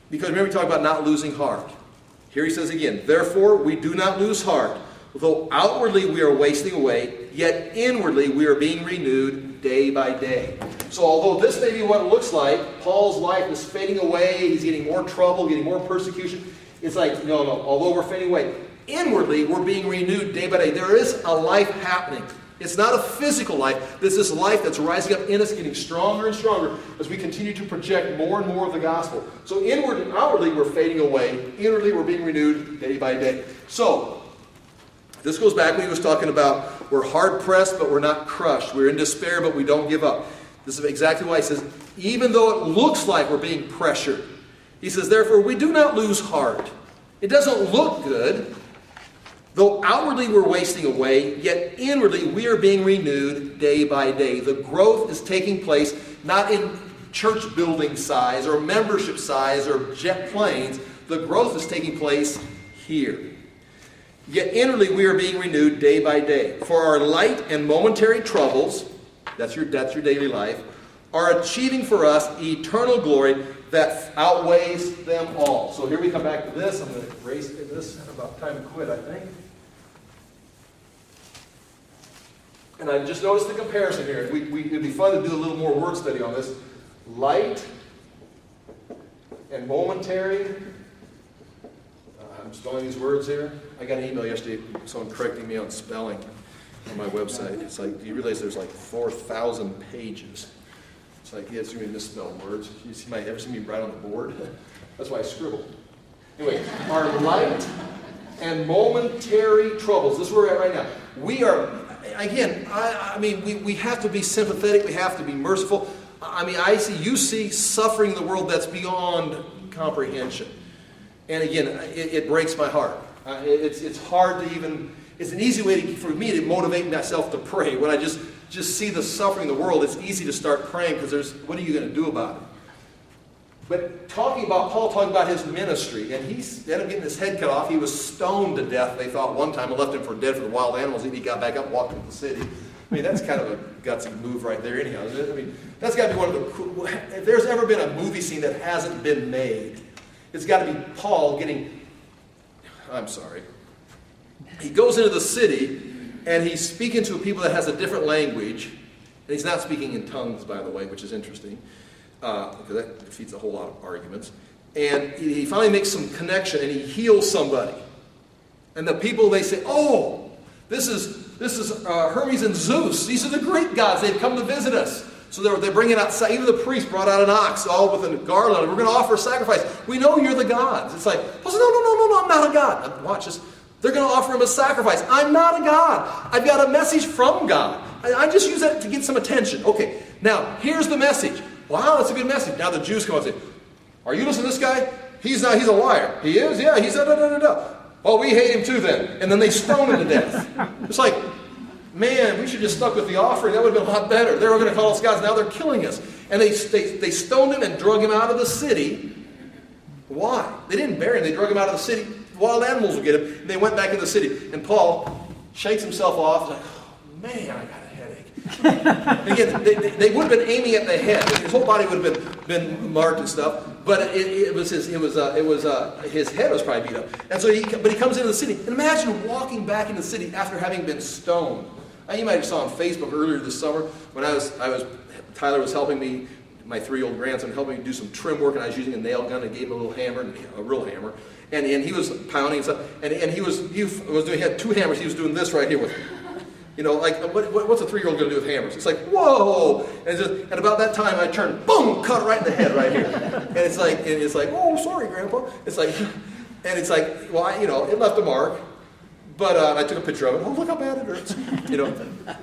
because remember we talked about not losing heart. Here he says again, therefore we do not lose heart, though outwardly we are wasting away, yet inwardly we are being renewed day by day. So although this may be what it looks like, Paul's life is fading away, he's getting more trouble, getting more persecution. It's like, no, although we're fading away, inwardly, we're being renewed day by day. There is a life happening. It's not a physical life. There's this life that's rising up in us, getting stronger and stronger as we continue to project more and more of the gospel. So inward and outwardly, we're fading away. Inwardly, we're being renewed day by day. So, this goes back when he was talking about we're hard-pressed, but we're not crushed. We're in despair, but we don't give up. This is exactly why he says, even though it looks like we're being pressured, he says, therefore, we do not lose heart. It doesn't look good. Though outwardly we're wasting away, yet inwardly we are being renewed day by day. The growth is taking place not in church building size or membership size or jet planes. The growth is taking place here. Yet inwardly we are being renewed day by day. For our light and momentary troubles, that's your daily life, are achieving for us eternal glory that outweighs them all. So here we come back to this. I'm going to erase this. About time to quit, I think. And I just noticed the comparison here. It'd be fun to do a little more word study on this. Light and momentary. I'm spelling these words here. I got an email yesterday, someone correcting me on spelling on my website. It's like, do you realize there's like 4,000 pages? It's like, yeah, it's going to be misspelled words. You ever see me write on the board? That's why I scribble. Anyway, our light and momentary troubles. This is where we're at right now. We are, again, I mean, we have to be sympathetic. We have to be merciful. I mean, you see suffering in the world that's beyond comprehension. And again, it breaks my heart. It's hard to even, it's an easy way for me to motivate myself to pray. When I just see the suffering in the world, it's easy to start praying because what are you going to do about it? But Paul talking about his ministry, and he ended up getting his head cut off. He was stoned to death, they thought, one time, and left him for dead for the wild animals. And he got back up and walked into the city. I mean, that's kind of a gutsy move right there anyhow, isn't it? I mean, that's got to be one of the cool, if there's ever been a movie scene that hasn't been made, it's got to be Paul I'm sorry. He goes into the city, and he's speaking to people that has a different language. And he's not speaking in tongues, by the way, which is interesting. Because that defeats a whole lot of arguments. And he finally makes some connection, and he heals somebody. And the people, they say, oh, this is Hermes and Zeus. These are the Greek gods. They've come to visit us. So they're bringing out, even the priest brought out an ox, all with a garland. And we're going to offer a sacrifice. We know you're the gods. It's like, Paul says, no, I'm not a god. Watch this. They're going to offer him a sacrifice. I'm not a god. I've got a message from God. I just use that to get some attention. Okay, now, here's the message. Wow, that's a good message. Now the Jews come up and say, are you listening to this guy? He's a liar. He is? Yeah, he said, no. Well, we hate him too then. And then they stone him to death. It's like, man, we should just stuck with the offering. That would have been a lot better. They were going to call us gods. Now they're killing us. And they stoned him and drug him out of the city. Why? They didn't bury him. They drug him out of the city. Wild animals would get him. And they went back in the city. And Paul shakes himself off. He's like, oh, man, I got a headache. Again, they would have been aiming at the head. His whole body would have been marked and stuff. But his head was probably beat up. And so he comes into the city. And imagine walking back into the city after having been stoned. You might have saw on Facebook earlier this summer when Tyler was helping me, my 3-year-old grandson, helping me do some trim work, and I was using a nail gun and gave him a little hammer, a real hammer, and he was pounding and stuff, and he had 2 hammers. He was doing this right here with, like what's a 3-year-old going to do with hammers? It's like, whoa! And about that time, I turned, boom, cut it right in the head right here, and it's like, oh, sorry, Grandpa. It's like, well, it left a mark. But I took a picture of it. Oh, look how bad it hurts.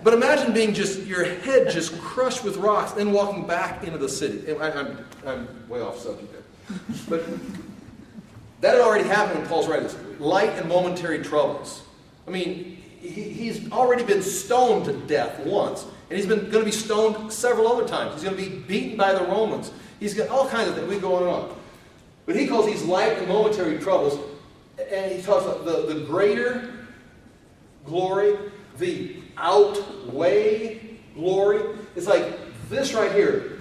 But imagine being your head just crushed with rocks, then walking back into the city. I'm way off subject there. But that had already happened when Paul's writing this. Light and momentary troubles. I mean, he's already been stoned to death once. And he's going to be stoned several other times. He's going to be beaten by the Romans. He's got all kinds of things. We go on and on. But he calls these light and momentary troubles. And he talks about the greater glory, the outweigh glory. It's like this right here.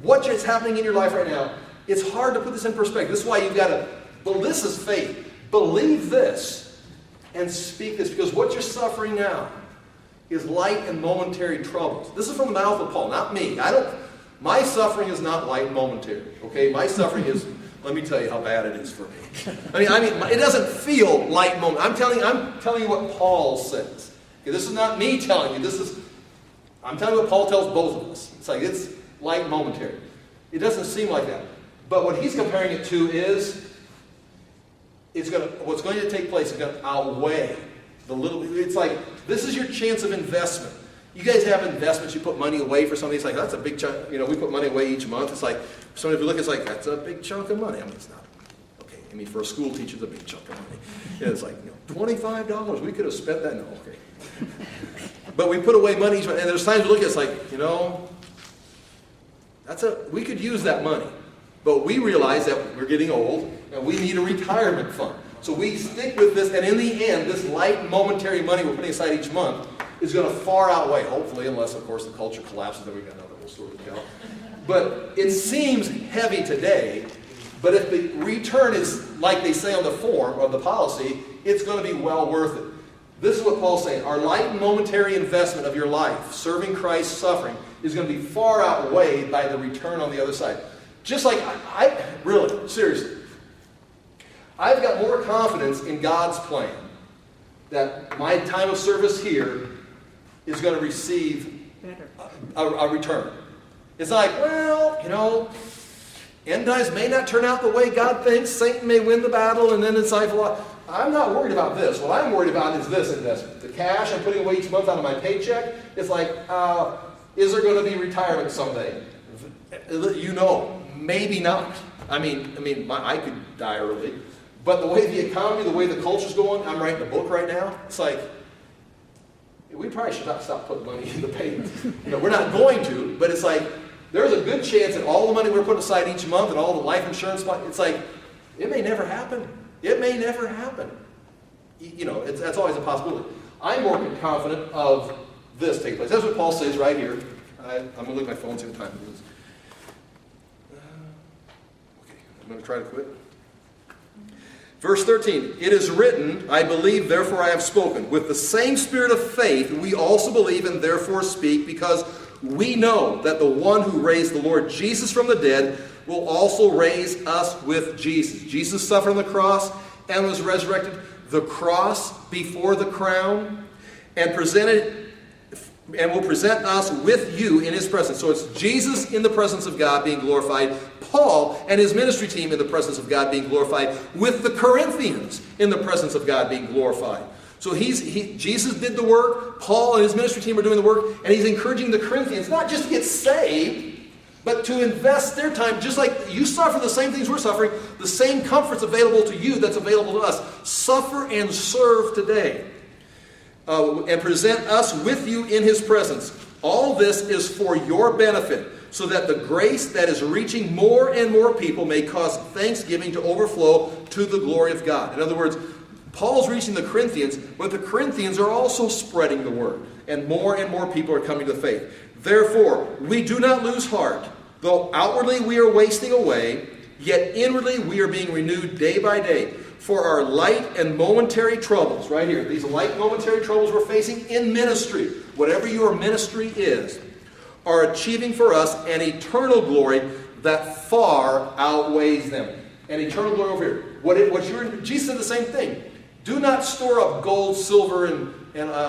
What is happening in your life right now, it's hard to put this in perspective. This is why you've got to, well, this is faith. Believe this and speak this, because what you're suffering now is light and momentary troubles. This is from the mouth of Paul, not me. My suffering is not light and momentary. Okay, my suffering is, let me tell you how bad it is for me. I mean, it doesn't feel light moment. I'm telling you what Paul says. Okay, this is not me telling you. I'm telling you what Paul tells both of us. It's like it's light momentary. It doesn't seem like that. But what he's comparing it to is, what's going to take place is going to outweigh the little. It's like this is your chance of investment. You guys have investments. You put money away for something. It's like that's a big chunk. We put money away each month. It's like somebody, if you look, it's like that's a big chunk of money. I mean, it's not. I mean, for a school teacher, it's a big chunk of money. It's like, $25, we could have spent that. No, okay. But we put away money, and there's times we look at it, it's like, we could use that money. But we realize that we're getting old, and we need a retirement fund. So we stick with this, and in the end, this light, momentary money we're putting aside each month is going to far outweigh, hopefully, unless, of course, the culture collapses, then we've got another whole story to tell. But it seems heavy today. But if the return is like they say on the form or the policy, it's going to be well worth it. This is what Paul's saying. Our light and momentary investment of your life, serving Christ, suffering, is going to be far outweighed by the return on the other side. Just like, really, seriously, I've got more confidence in God's plan that my time of service here is going to receive a return. It's like, well, end times may not turn out the way God thinks. Satan may win the battle, and then it's like, well, I'm not worried about this. What I'm worried about is this investment. The cash I'm putting away each month out of my paycheck. It's like, is there going to be retirement someday? Maybe not. I mean, I could die early, But the way the economy, the way the culture's going, I'm writing a book right now. It's like, we probably should not stop putting money in the payment. We're not going to, but it's like, there's a good chance that all the money we're putting aside each month and all the life insurance, it's like, it may never happen. It may never happen. That's always a possibility. I'm more confident of this taking place. That's what Paul says right here. I'm going to look at my phone and see what time it is. Okay, I'm going to try to quit. Verse 13, it is written, I believe, therefore I have spoken. With the same spirit of faith, we also believe and therefore speak, because we know that the one who raised the Lord Jesus from the dead will also raise us with Jesus. Jesus suffered on the cross and was resurrected. The cross before the crown, and will present us with you in his presence. So it's Jesus in the presence of God being glorified, Paul and his ministry team in the presence of God being glorified, with the Corinthians in the presence of God being glorified. So Jesus did the work, Paul and his ministry team are doing the work, and he's encouraging the Corinthians not just to get saved, but to invest their time, just like you suffer the same things we're suffering, the same comfort's available to you that's available to us. Suffer and serve today. And present us with you in his presence. All this is for your benefit, so that the grace that is reaching more and more people may cause thanksgiving to overflow to the glory of God. In other words, Paul's reaching the Corinthians, but the Corinthians are also spreading the word, and more people are coming to faith. Therefore, we do not lose heart. Though outwardly we are wasting away, yet inwardly we are being renewed day by day. For our light and momentary troubles, right here, these light momentary troubles we're facing in ministry, whatever your ministry is, are achieving for us an eternal glory that far outweighs them. An eternal glory over here. Jesus said the same thing. Do not store up gold, silver, and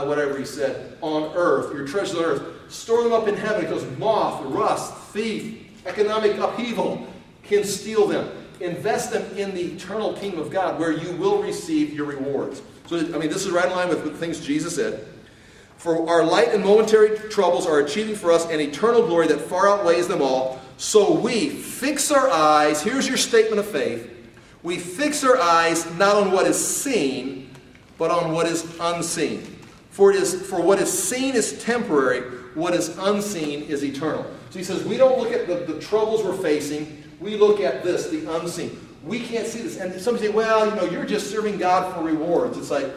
whatever he said, on earth, your treasures on earth. Store them up in heaven, because moth, rust, thief, economic upheaval can steal them. Invest them in the eternal kingdom of God, where you will receive your rewards. So, this is right in line with the things Jesus said. For our light and momentary troubles are achieving for us an eternal glory that far outweighs them all. So we fix our eyes, here's your statement of faith. We fix our eyes not on what is seen, but on what is unseen. For what is seen is temporary, what is unseen is eternal. So he says, we don't look at the troubles we're facing, we look at this, the unseen. We can't see this. And some say, well, you're just serving God for rewards. It's like,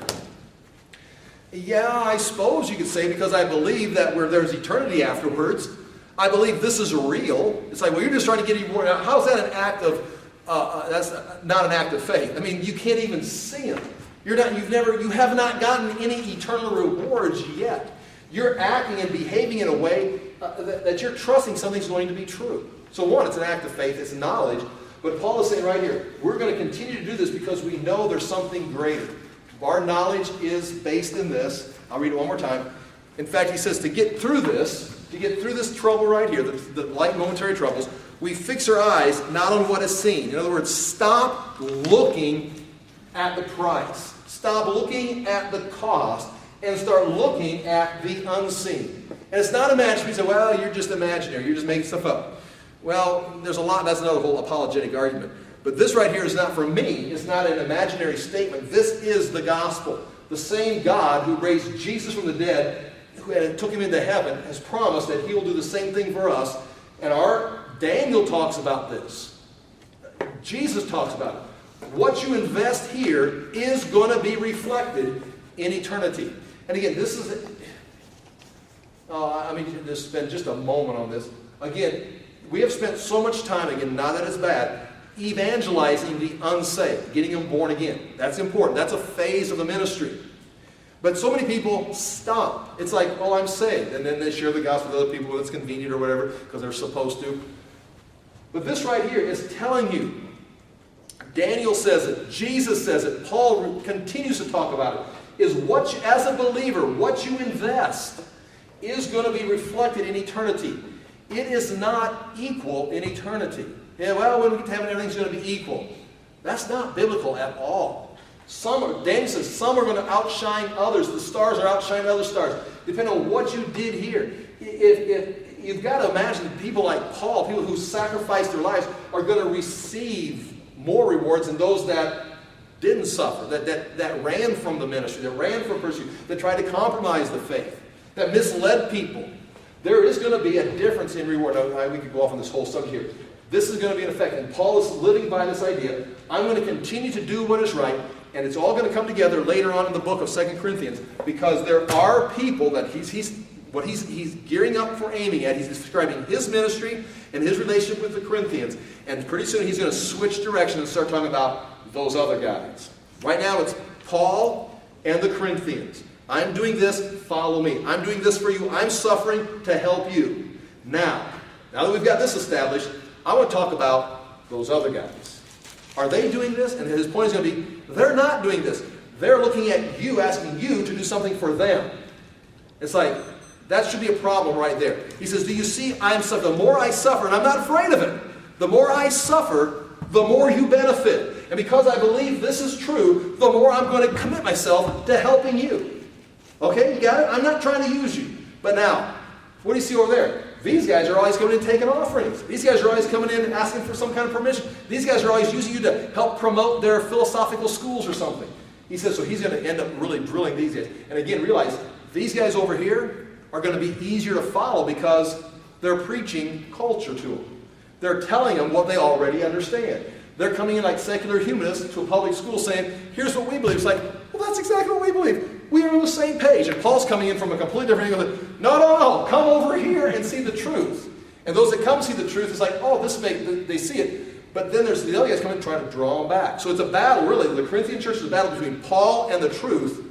yeah, I suppose you could say, because I believe that there's eternity afterwards. I believe this is real. It's like, well, you're just trying to get a reward. Now, how's that an act of, that's not an act of faith? You can't even see them. You have not gotten any eternal rewards yet. You're acting and behaving in a way that you're trusting something's going to be true. So one, it's an act of faith, it's knowledge. But Paul is saying right here, we're going to continue to do this because we know there's something greater. Our knowledge is based in this. I'll read it one more time. In fact, he says to get through this trouble right here, the light momentary troubles, we fix our eyes not on what is seen. In other words, stop looking at the price. Stop looking at the cost and start looking at the unseen. And it's not imaginary. You say, well, you're just imaginary. You're just making stuff up. Well, there's a lot. That's another whole apologetic argument. But this right here is not for me. It's not an imaginary statement. This is the gospel. The same God who raised Jesus from the dead and took him into heaven has promised that he will do the same thing for us. And Daniel talks about this. Jesus talks about it. What you invest here is going to be reflected in eternity. And again, this is, just spend just a moment on this. Again, we have spent so much time, again, not that it's bad, evangelizing the unsaved, getting them born again. That's important. That's a phase of the ministry. But so many people stop. It's like, oh, I'm saved. And then they share the gospel with other people when it's convenient or whatever, because they're supposed to. But this right here is telling you, Daniel says it, Jesus says it, Paul continues to talk about it, is what you, as a believer, what you invest is going to be reflected in eternity. It is not equal in eternity. Yeah, well, when we get to heaven, everything's going to be equal. That's not biblical at all. Daniel says some are going to outshine others. The stars are outshining other stars. Depending on what you did here. If you've got to imagine people like Paul, people who sacrificed their lives, are going to receive more rewards than those that didn't suffer, that ran from the ministry, that ran from persecution, that tried to compromise the faith, that misled people. There is going to be a difference in reward. Now, we could go off on this whole subject here. This is going to be an effect. And Paul is living by this idea. I'm going to continue to do what is right. And it's all going to come together later on in the book of 2 Corinthians. Because there are people that he's gearing up for aiming at. He's describing his ministry and his relationship with the Corinthians. And pretty soon he's going to switch direction and start talking about those other guys. Right now it's Paul and the Corinthians. I'm doing this, follow me. I'm doing this for you. I'm suffering to help you. Now that we've got this established, I want to talk about those other guys. Are they doing this? And his point is going to be, they're not doing this. They're looking at you, asking you to do something for them. It's like, that should be a problem right there. He says, do you see, I'm suffering. The more I suffer, and I'm not afraid of it, the more I suffer, the more you benefit. And because I believe this is true, the more I'm going to commit myself to helping you. Okay, you got it? I'm not trying to use you. But now, what do you see over there? These guys are always coming in taking offerings. These guys are always coming in and asking for some kind of permission. These guys are always using you to help promote their philosophical schools or something. He says, so he's going to end up really drilling these guys. And again, realize, these guys over here are going to be easier to follow because they're preaching culture to them. They're telling them what they already understand. They're coming in like secular humanists to a public school saying, here's what we believe. It's like, well, that's exactly what we believe. We are on the same page. And Paul's coming in from a completely different angle. No, come over here and see the truth. And those that come see the truth, it's like, oh, they see it. But then there's the other guys coming trying to draw them back. So it's a battle, really. The Corinthian church is a battle between Paul and the truth,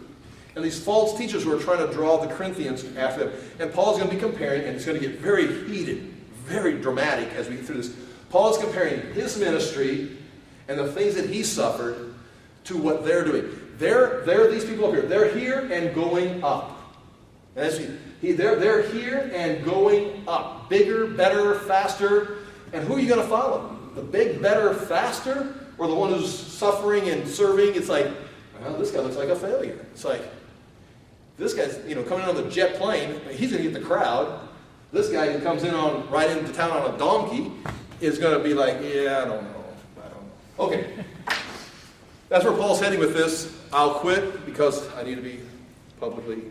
and these false teachers who are trying to draw the Corinthians after them. And Paul's going to be comparing, and it's going to get very heated, very dramatic as we get through this. Paul is comparing his ministry and the things that he suffered to what they're doing. They're these people up here. They're here and going up. And they're here and going up. Bigger, better, faster. And who are you going to follow? The big, better, faster? Or the one who's suffering and serving? It's like, well, this guy looks like a failure. It's like, this guy's coming in on the jet plane. He's going to get the crowd. This guy who comes in right into town on a donkey is going to be like, yeah, I don't know. Okay. That's where Paul's heading with this. I'll quit because I need to be publicly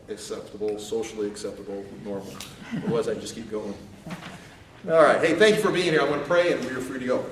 acceptable, socially acceptable, normal. Otherwise, I just keep going. All right. Hey, thank you for being here. I'm going to pray, and we're free to go.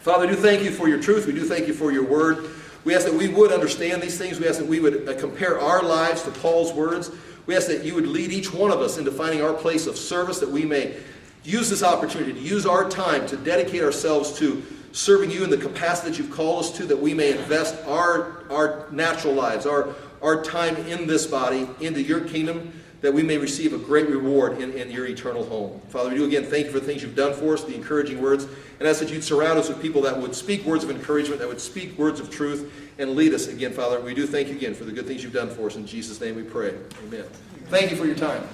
Father, we do thank you for your truth. We do thank you for your word. We ask that we would understand these things. We ask that we would compare our lives to Paul's words. We ask that you would lead each one of us into finding our place of service, that we may use this opportunity to use our time to dedicate ourselves to serving you in the capacity that you've called us to, that we may invest our natural lives, our time in this body, into your kingdom, that we may receive a great reward in your eternal home. Father, we do again thank you for the things you've done for us, the encouraging words, and ask that you'd surround us with people that would speak words of encouragement, that would speak words of truth, and lead us again, Father. We do thank you again for the good things you've done for us. In Jesus' name we pray. Amen. Thank you for your time.